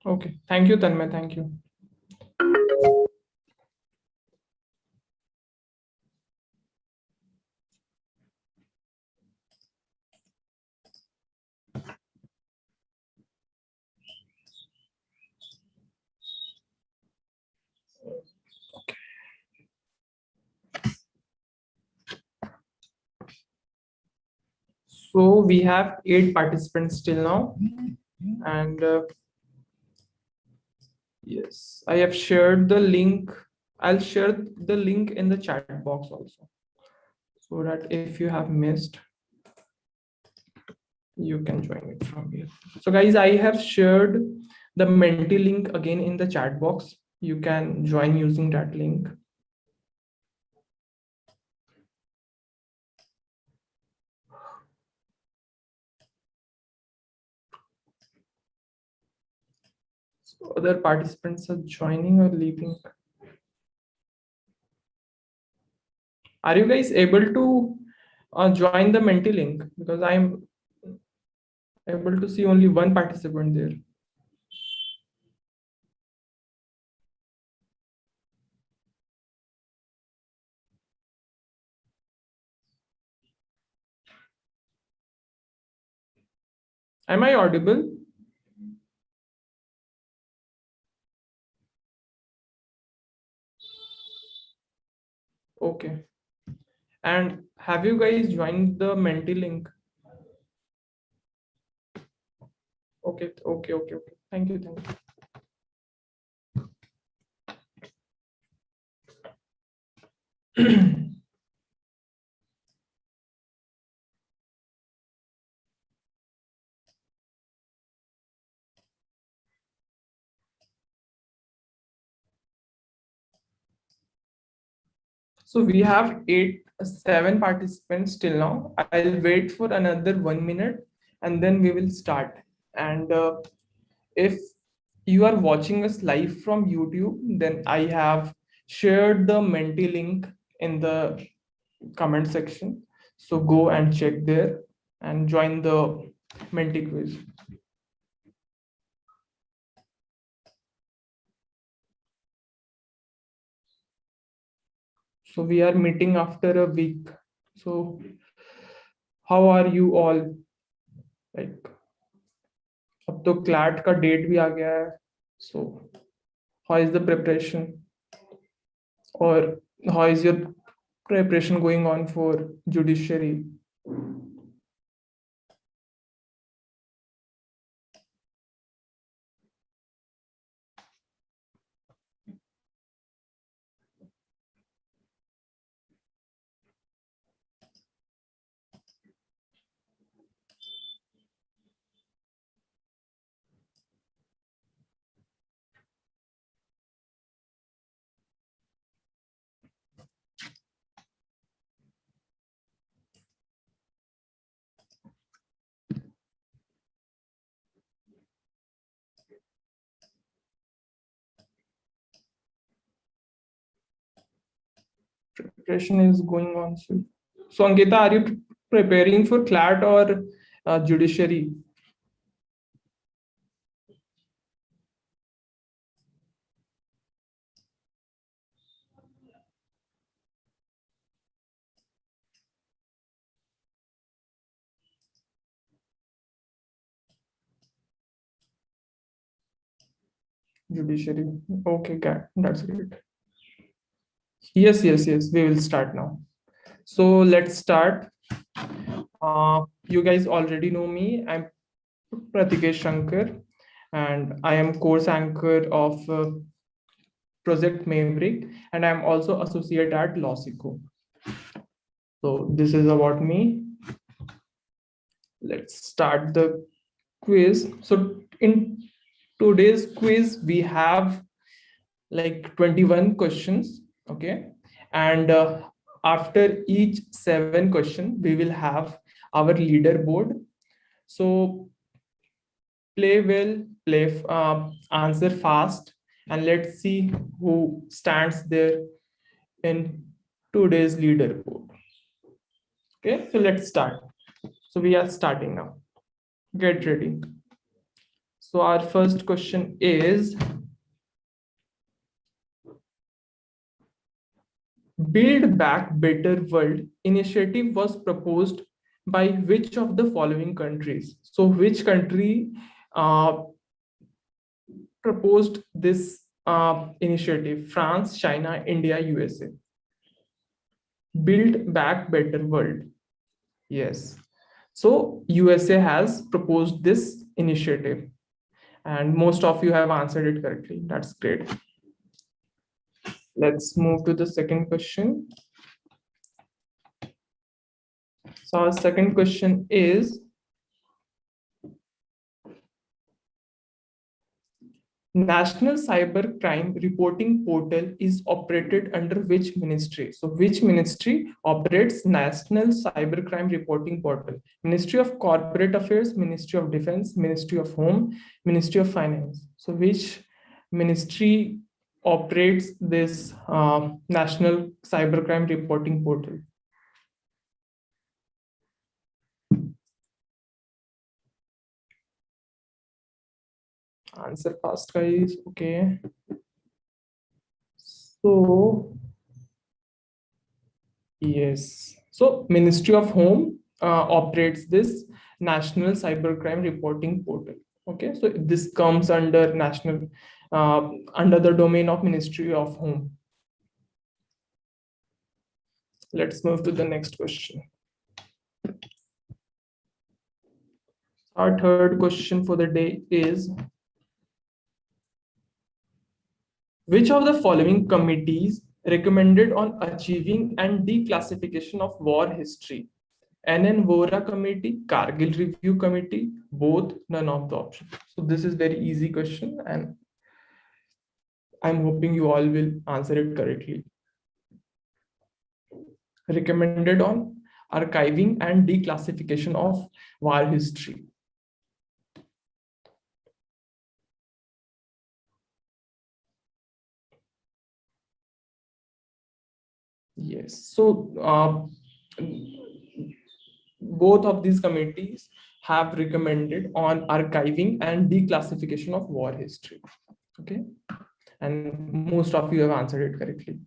Okay. Thank you, Tanmay. Thank you. So we have 8 participants till now, and yes, I have shared the link. I'll share the link in the chat box also, so that if you have missed, you can join it from here. So guys, I have shared the Menti link again in the chat box. You can join using that link. So other participants are joining or leaving. Are you guys able to join the Menti link? Because I'm able to see only one participant there. Am I audible? Okay. And have you guys joined the Menti link? Okay, okay, okay, okay. Thank you, thank you. So we have 7 participants till now. I'll wait for another 1 minute and then we will start. And if you are watching us live from YouTube, then I have shared the Menti link in the comment section. So go and check there and join the Menti quiz. So we are meeting after a week. So how are you all? Like, अब तो CLAT का date भी आ गया है. So how is the preparation, or how is your preparation going on for judiciary? Preparation is going on. So Ankita, are you preparing for CLAT or judiciary? Judiciary. Okay, CLAT. That's great. Yes, yes, yes. We will start now. So let's start. You guys already know me. I'm Pratikesh Shankar, and I am course anchor of Project Maverick, and I'm also associate at Lawsico. So this is about me. Let's start the quiz. So in today's quiz, we have like 21 questions. Okay. And after each 7 question, we will have our leaderboard. So play well, answer fast, and let's see who stands there in today's leaderboard. Okay, so let's start. So we are starting now. Get ready. So our first question is, Build Back Better World initiative was proposed by which of the following countries? So which country proposed this initiative? France, China, India, USA. Build Back Better World. Yes. So USA has proposed this initiative, and most of you have answered it correctly. That's great. Let's move to the second question. So our second question is, National Cybercrime Reporting Portal is operated under which ministry? So which ministry operates National Cybercrime Reporting Portal? Ministry of Corporate Affairs, Ministry of Defense, Ministry of Home, Ministry of Finance. So which ministry operates this National Cybercrime Reporting Portal? Answer fast, guys. Okay. So yes. So Ministry of Home operates this National Cybercrime Reporting Portal. Okay. So this comes under national, under the domain of Ministry of Home. Let's move to the next question. Our third question for the day is, which of the following committees recommended on achieving and declassification of war history? NN Vora Committee, Kargil Review Committee, both, none of the options. So this is very easy question, and I'm hoping you all will answer it correctly. Recommended on archiving and declassification of war history. Yes. So both of these committees have recommended on archiving and declassification of war history. Okay. And most of you have answered it correctly.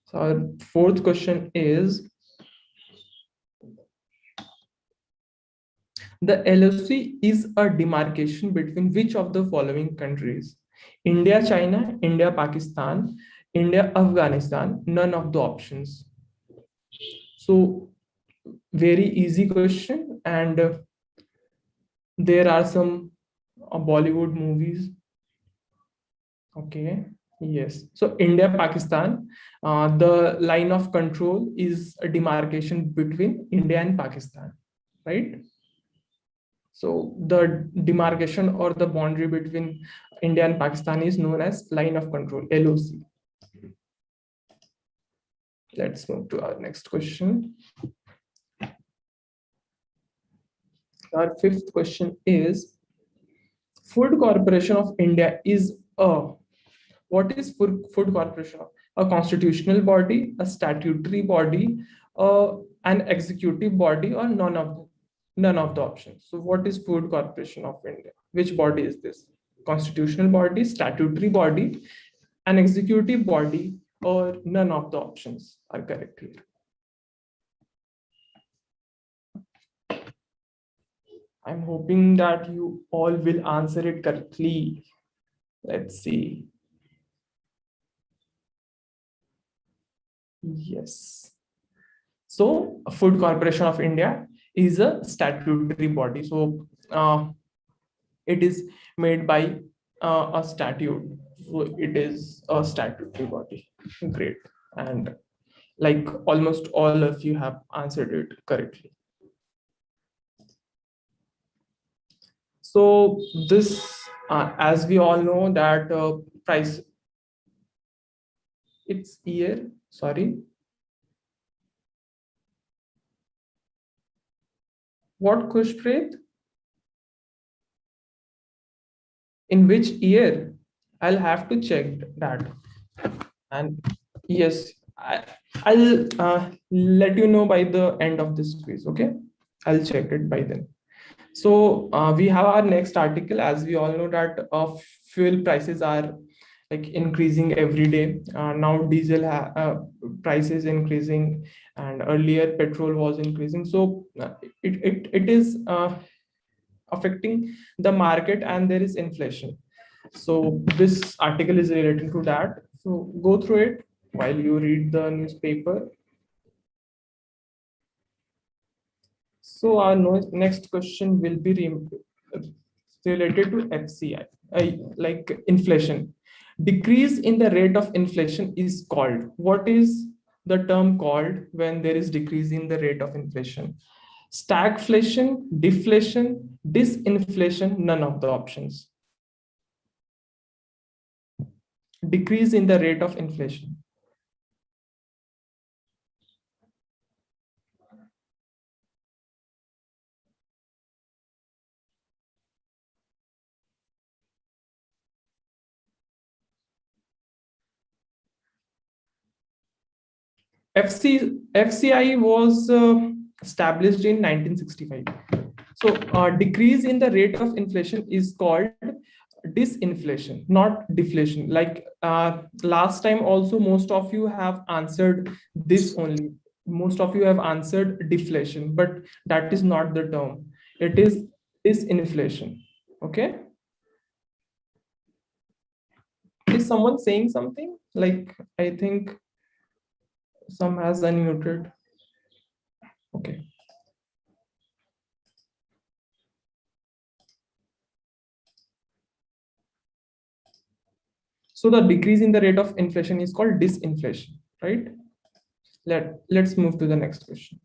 So our fourth question is, the LOC is a demarcation between which of the following countries? India, China, India, Pakistan, India, Afghanistan, none of the options. So very easy question, and there are some Bollywood movies. Okay. Yes. So India, Pakistan, the line of control is a demarcation between India and Pakistan, right? So the demarcation or the boundary between India and Pakistan is known as line of control, LOC. Let's move to our next question. Our fifth question is, Food Corporation of India is a, what is Food Corporation? A constitutional body, a statutory body, an executive body, or none of the options. So what is Food Corporation of India? Which body is this? Constitutional body, statutory body, an executive body, or none of the options are correct here. I'm hoping that you all will answer it correctly. Let's see. Yes. So Food Corporation of India is a statutory body. So it is made by a statute. So it is a statutory body. Great. And like almost all of you have answered it correctly. So this, as we all know that price, it's year, sorry. What Khushpreet? In which year? I'll have to check that. And yes, I'll let you know by the end of this quiz. Okay, I'll check it by then. So we have our next article. As we all know that fuel prices are like increasing every day. Now diesel price is increasing, and earlier petrol was increasing. So it is affecting the market, and there is inflation. So this article is related to that. So go through it while you read the newspaper. So our next question will be related to FCI, like inflation. Decrease in the rate of inflation is called. What is the term called when there is decrease in the rate of inflation? Stagflation, deflation, disinflation, none of the options. Decrease in the rate of inflation. FCI was established in 1965. So decrease in the rate of inflation is called disinflation, not deflation. Like last time also, most of you have answered this only. Most of you have answered deflation, but that is not the term. It is disinflation. Okay. Is someone saying something? Like, I think some has unmuted. Okay. So the decrease in the rate of inflation is called disinflation, right? Let's move to the next question.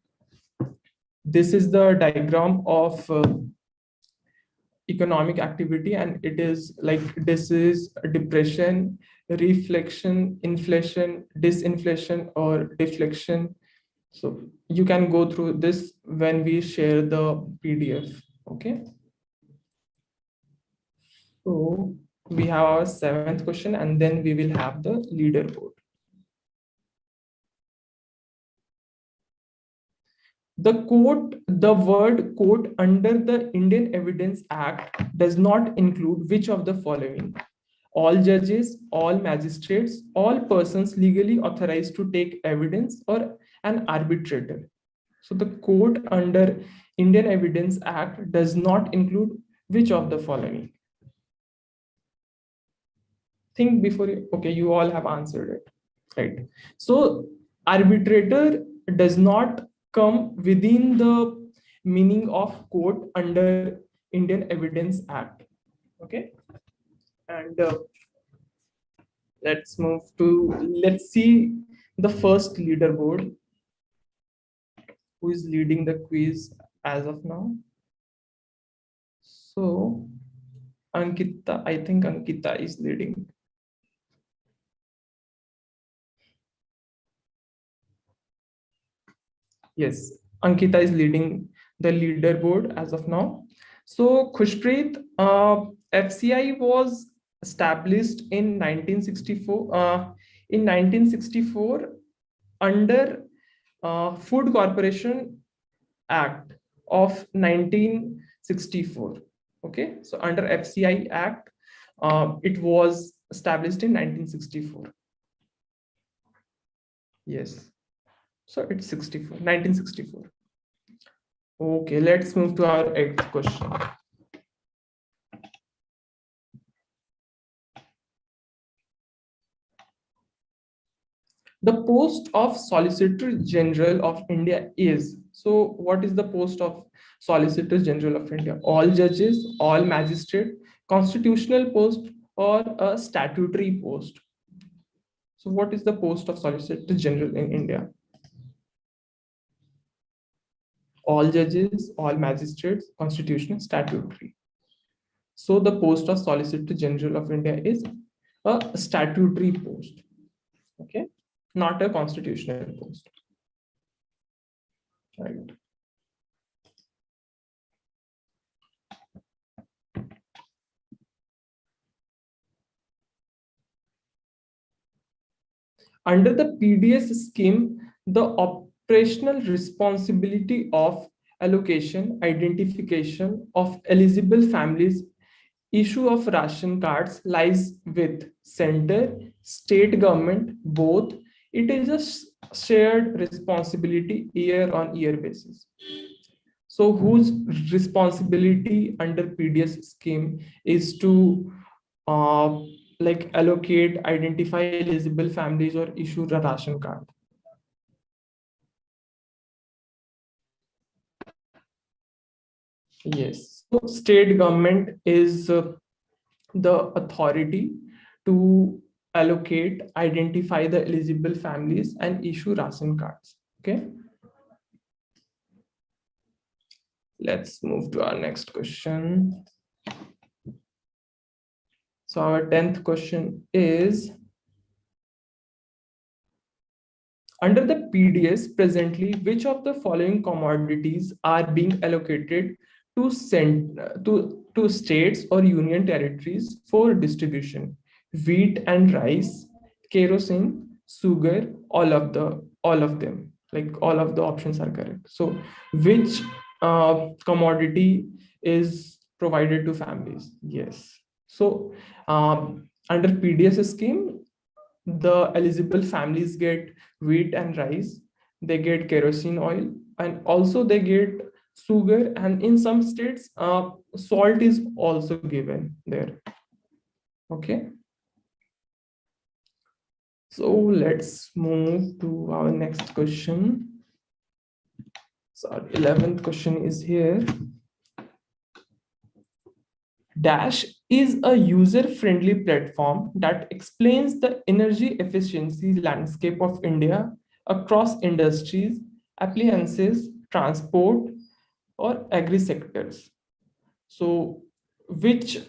This is the diagram of economic activity, and it is like this is depression, reflection, inflation, disinflation, or deflection. So you can go through this when we share the PDF. Okay. So we have our seventh question, and then we will have the leaderboard. The word court under the Indian Evidence Act does not include which of the following: all judges, all magistrates, all persons legally authorized to take evidence, or an arbitrator. So the court under Indian Evidence Act does not include which of the following? Think before you, okay, you all have answered it, right? So arbitrator does not come within the meaning of court under Indian Evidence Act. Okay. And let's see the first leaderboard. Who is leading the quiz as of now? So Ankita, I think Ankita is leading. Yes, Ankita is leading the leaderboard as of now. So Khushpreet, FCI was established in 1964. In 1964, under Food Corporation Act of 1964. Okay, so under FCI Act, it was established in 1964. Yes. So it's 1964. Okay, let's move to our eighth question. The post of Solicitor General of India is, so what is the post of Solicitor General of India? All judges, all magistrate, constitutional post, or a statutory post? So what is the post of Solicitor General in India? All judges, all magistrates, constitutional, statutory. So the post of Solicitor General of India is a statutory post. Okay, not a constitutional post. Right. Under the PDS scheme, the operational responsibility of allocation, identification of eligible families, issue of ration cards lies with center, state government, both. It is a shared responsibility year on year basis. So whose responsibility under PDS scheme is to uh, like allocate, identify eligible families or issue a ration card? Yes. So state government is the authority to allocate, identify the eligible families and issue ration cards. Okay. Let's move to our next question. So our 10th question is, under the PDS presently, which of the following commodities are being allocated to states or union territories for distribution? Wheat and rice, kerosene, sugar, all of them. Like all of the options are correct. So which commodity is provided to families? Yes. So under PDS scheme, the eligible families get wheat and rice, they get kerosene oil, and also they get sugar, and in some states salt is also given there. Okay, so let's move to our next question. So our 11th question is here. Dash is a user-friendly platform that explains the energy efficiency landscape of India across industries, appliances, transport, or agri sectors. So, which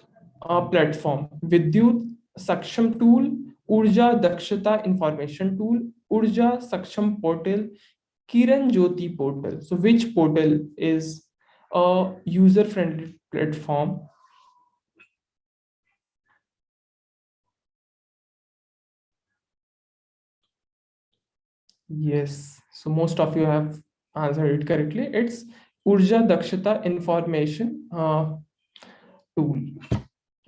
platform? Vidyut Saksham Tool, Urja Dakshata Information Tool, Urja Saksham Portal, Kiran Jyoti Portal. So, which portal is a user-friendly platform? Yes, so most of you have answered it correctly. It's Urja Dakshata Information Tool.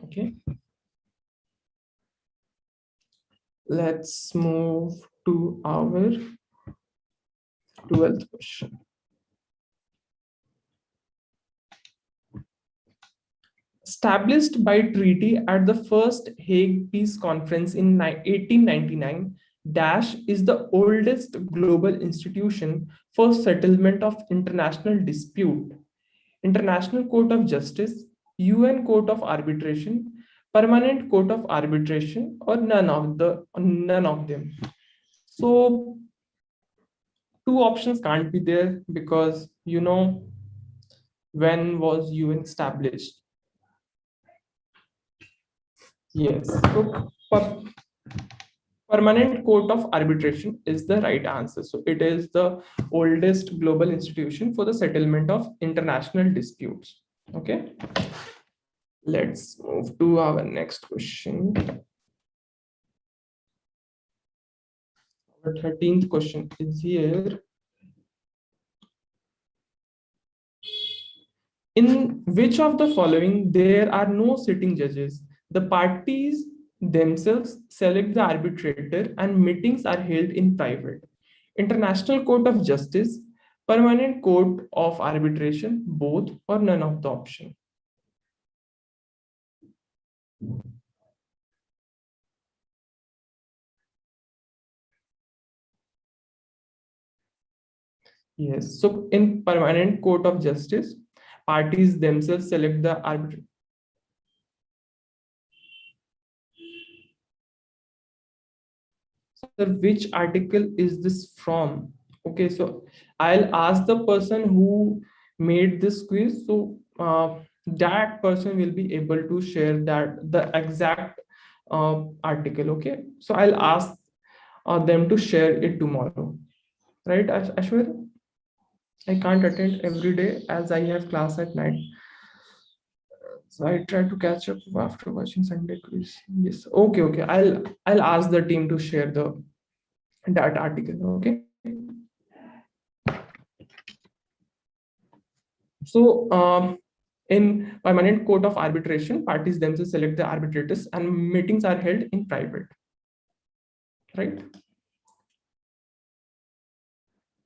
Okay, let's move to our 12th question. Established by treaty at the First Hague Peace Conference in 1899, Dash is the oldest global institution for settlement of international dispute. International Court of Justice, UN Court of Arbitration, Permanent Court of Arbitration, or none of them. So two options can't be there because when was UN established? Yes. So Permanent Court of Arbitration is the right answer. So it is the oldest global institution for the settlement of international disputes. Okay. Let's move to our next question. Our 13th question is here. In which of the following there are no sitting judges? The parties themselves select the arbitrator and meetings are held in private. International Court of Justice, Permanent Court of Arbitration, both or none of the option. Yes, so in Permanent Court of Justice, parties themselves select the arbitrator. So which article is this from? Okay, so I'll ask the person who made this quiz. So that person will be able to share that the exact article. Okay, so I'll ask them to share it tomorrow. Right, Ashwar? I can't attend every day as I have class at night. So I try to catch up after watching Sunday quiz. Yes. Okay. Okay. I'll ask the team to share that article. Okay. So in permanent court of arbitration, parties themselves select the arbitrators and meetings are held in private, right?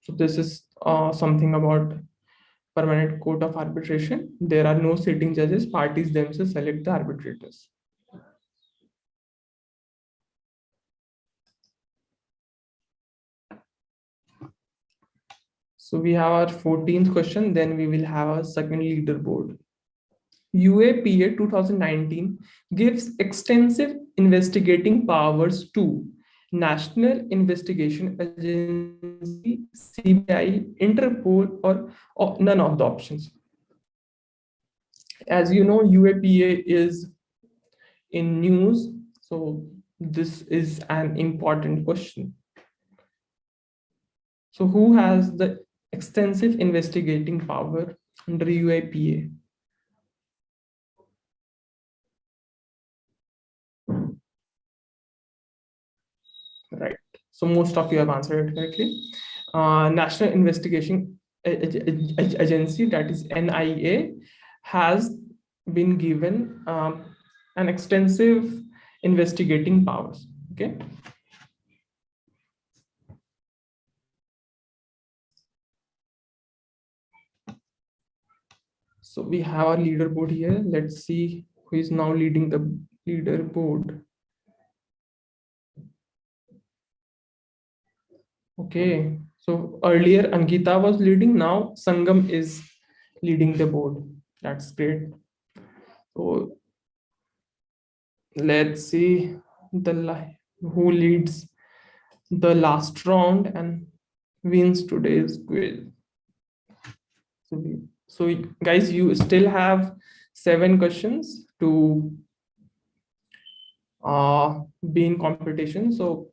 So this is something about permanent court of arbitration. There are no sitting judges, parties themselves select the arbitrators. So we have our 14th question, then we will have our second leaderboard. UAPA 2019 gives extensive investigating powers to National Investigation Agency, CBI, Interpol, or none of the options. As you know, UAPA is in news, so this is an important question. So who has the extensive investigating power under UAPA? Right. So most of you have answered it correctly. National Investigation Agency, that is NIA, has been given an extensive investigating powers. Okay. So we have our leaderboard here. Let's see who is now leading the leaderboard. Okay, so earlier Ankita was leading, now Sangam is leading the board. That's great. So let's see who leads the last round and wins today's quiz. So guys, you still have 7 questions to be in competition. So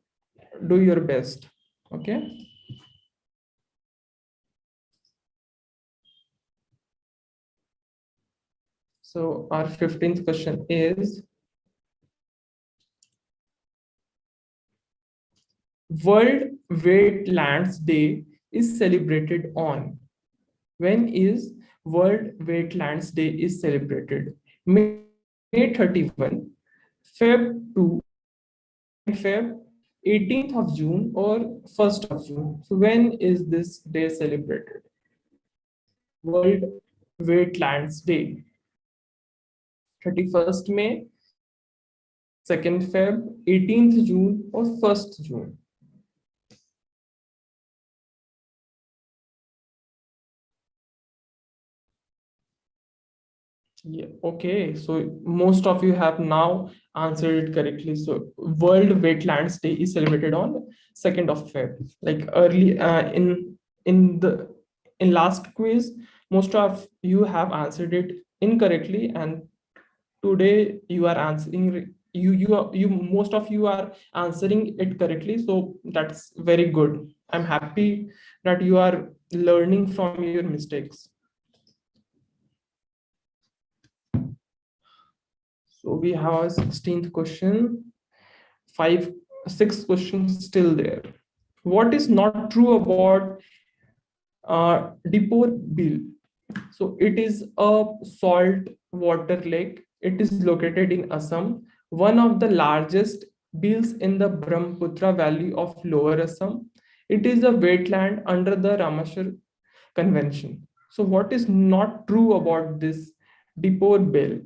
do your best. Okay. So our 15th question is, World Wetlands Day is celebrated on. When is World Wetlands Day is celebrated? May 31, Feb 2, Feb, 18th of June, or 1st of June. So when is this day celebrated? World Wetlands Day. 31st May, 2nd Feb, 18th June, or 1st June. Yeah, okay. So most of you have now answered it correctly. So World Wetlands Day is celebrated on 2nd of Feb. Like early in last quiz, most of you have answered it incorrectly, and today you are answering you most of you are answering it correctly. So that's very good. I'm happy that you are learning from your mistakes. So we have a 16th question, 6 questions still there. What is not true about Deepor Beel? So it is a salt water lake. It is located in Assam, one of the largest beels in the Brahmaputra Valley of Lower Assam. It is a wetland under the Ramsar Convention. So what is not true about this Deepor Beel?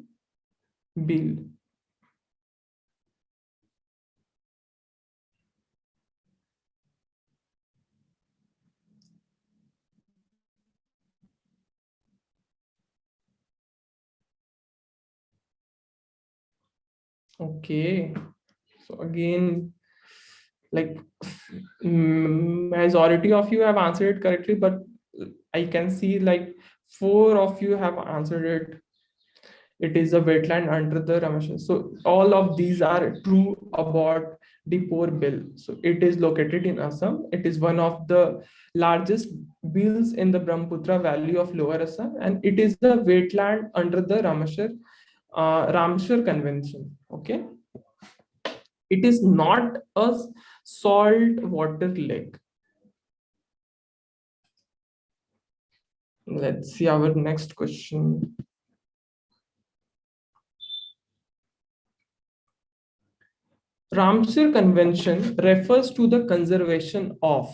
Okay, so again, like majority of you have answered it correctly, but I can see like 4 of you have answered it. It is a wetland under the Ramashar. So all of these are true about Deepor Beel. So it is located in Assam. It is one of the largest beels in the Brahmaputra Valley of Lower Assam, and it is the wetland under the Ramsar Convention. Okay. It is not a salt water lake. Let's see our next question. Ramsar Convention refers to the conservation of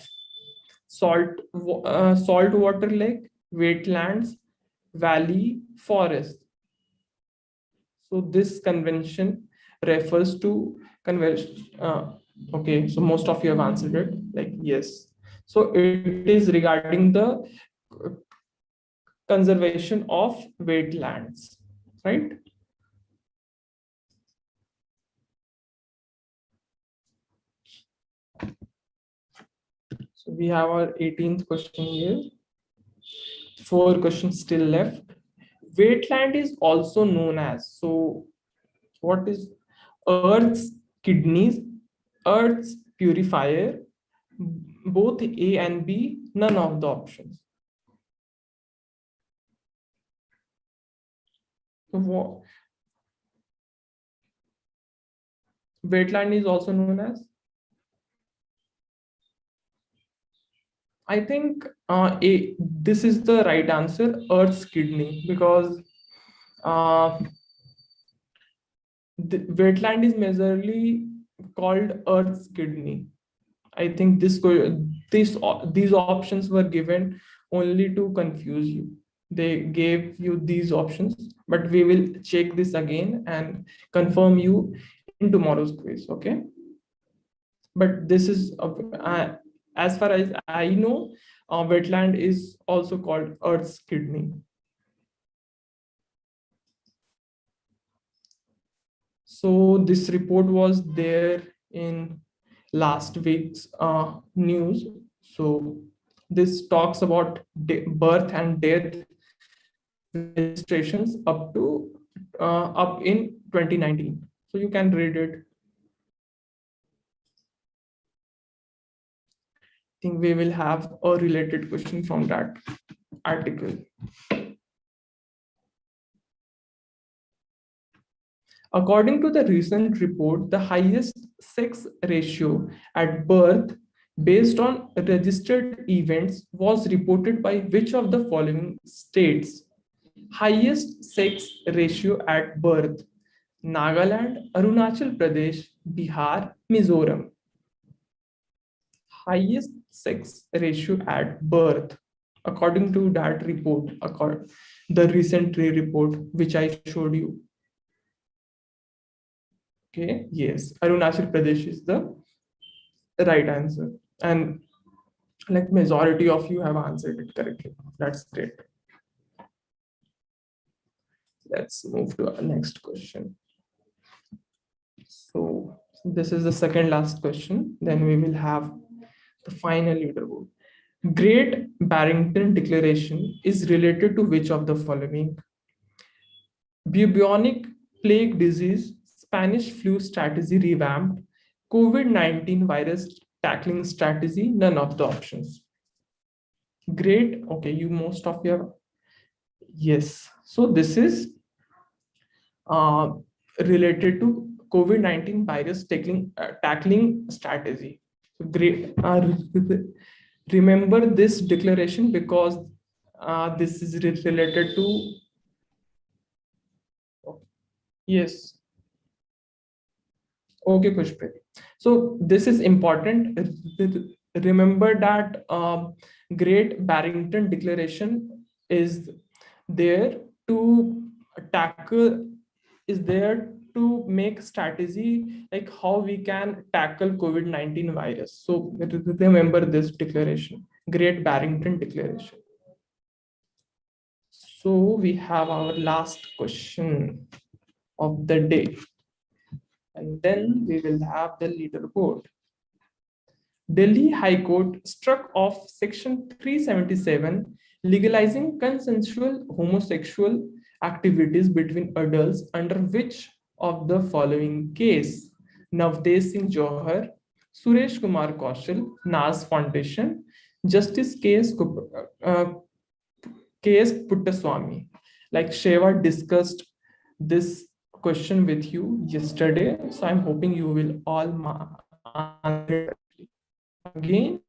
saltwater lake, wetlands, valley, forest. So this convention refers to convention. Okay, so most of you have answered it. Like yes. So it is regarding the conservation of wetlands, right? So we have our 18th question here. 4 questions still left. Wetland is also known as, so what is Earth's kidneys, Earth's purifier, both A and B, none of the options. So wetland is also known as, I think this is the right answer, Earth's kidney, because the wetland is majorly called Earth's kidney. I think these options were given only to confuse you. They gave you these options, but we will check this again and confirm you in tomorrow's quiz. Okay. But this is as far as I know, wetland is also called Earth's kidney. So this report was there in last week's news. So this talks about birth and death registrations up in 2019. So you can read it. I think we will have a related question from that article. According to the recent report, the highest sex ratio at birth based on registered events was reported by which of the following states? Highest sex ratio at birth: Nagaland, Arunachal Pradesh, Bihar, Mizoram. Highest sex ratio at birth, according to that report, the recent report which I showed you. Okay, yes, Arunachal Pradesh is the right answer, and like majority of you have answered it correctly. That's great. Let's move to our next question. So this is the second last question. Then we will have the final leaderboard. Great Barrington Declaration is related to which of the following? Bubonic plague disease, Spanish flu strategy revamped, COVID-19 virus tackling strategy, none of the options. Great. Okay, you most of your, yes. So this is related to COVID-19 virus tackling strategy. So great. Remember this declaration because this is related to, yes. Okay, Pushpit. So this is important. Remember that Great Barrington Declaration is there to tackle, is there to make strategy like how we can tackle COVID-19 virus. So remember this declaration, Great Barrington Declaration. So we have our last question of the day, and then we will have the leaderboard. Delhi High Court struck off Section 377 legalizing consensual homosexual activities between adults under which of the following case? Navdesh Singh Johar, Suresh Kumar Kaushal, Naz Foundation, Justice K.S. Puttaswamy. Like Sheva discussed this question with you yesterday, so I'm hoping you will all answer again.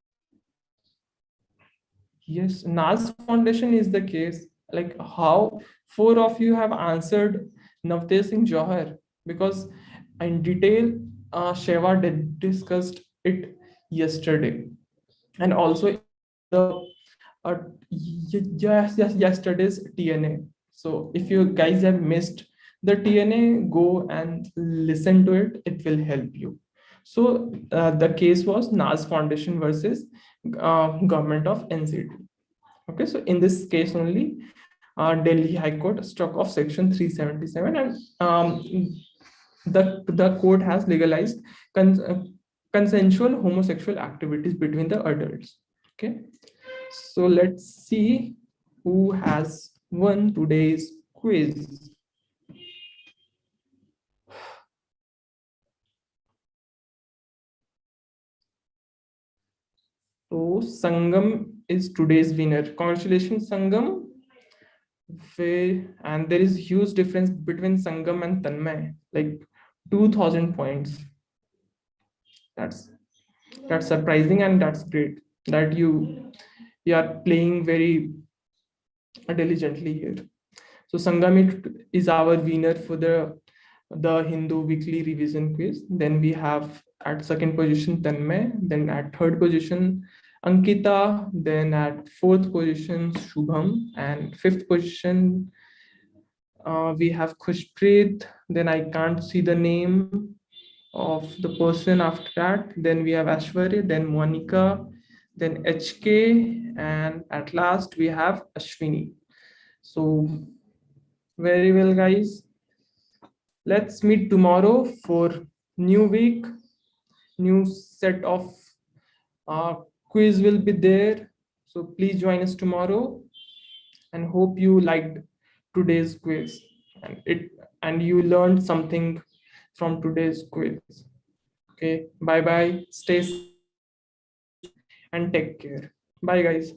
Yes, NAS Foundation is the case. Like how four of you have answered Navtesh Singh Johar, because in detail, Sheva discussed it yesterday, and also the yesterday's TNA. So if you guys have missed the TNA, go and listen to it. It will help you. So the case was NAS Foundation versus government of NCT. Okay, so in this case only, Delhi High Court struck off section 377, and the court has legalized consensual homosexual activities between the adults. Okay, so let's see who has won today's quiz. So Sangam is today's winner. Congratulations, Sangam. And there is huge difference between Sangam and Tanmay, like 2000 points. That's surprising, and that's great that you are playing very diligently here. So Sangam is our winner for the Hindu weekly revision quiz. Then we have at second position Tanmay, then at third position Ankita, then at fourth position Shubham, and fifth position we have Khushpreet. Then I can't see the name of the person after that. Then we have Ashwarya, then Monica, then HK, and at last we have Ashwini. So very well, guys. Let's meet tomorrow for new week, new set of quiz will be there. So please join us tomorrow, and hope you liked today's quiz and you learned something from today's quiz. Okay, bye bye. Stay safe and take care. Bye, guys.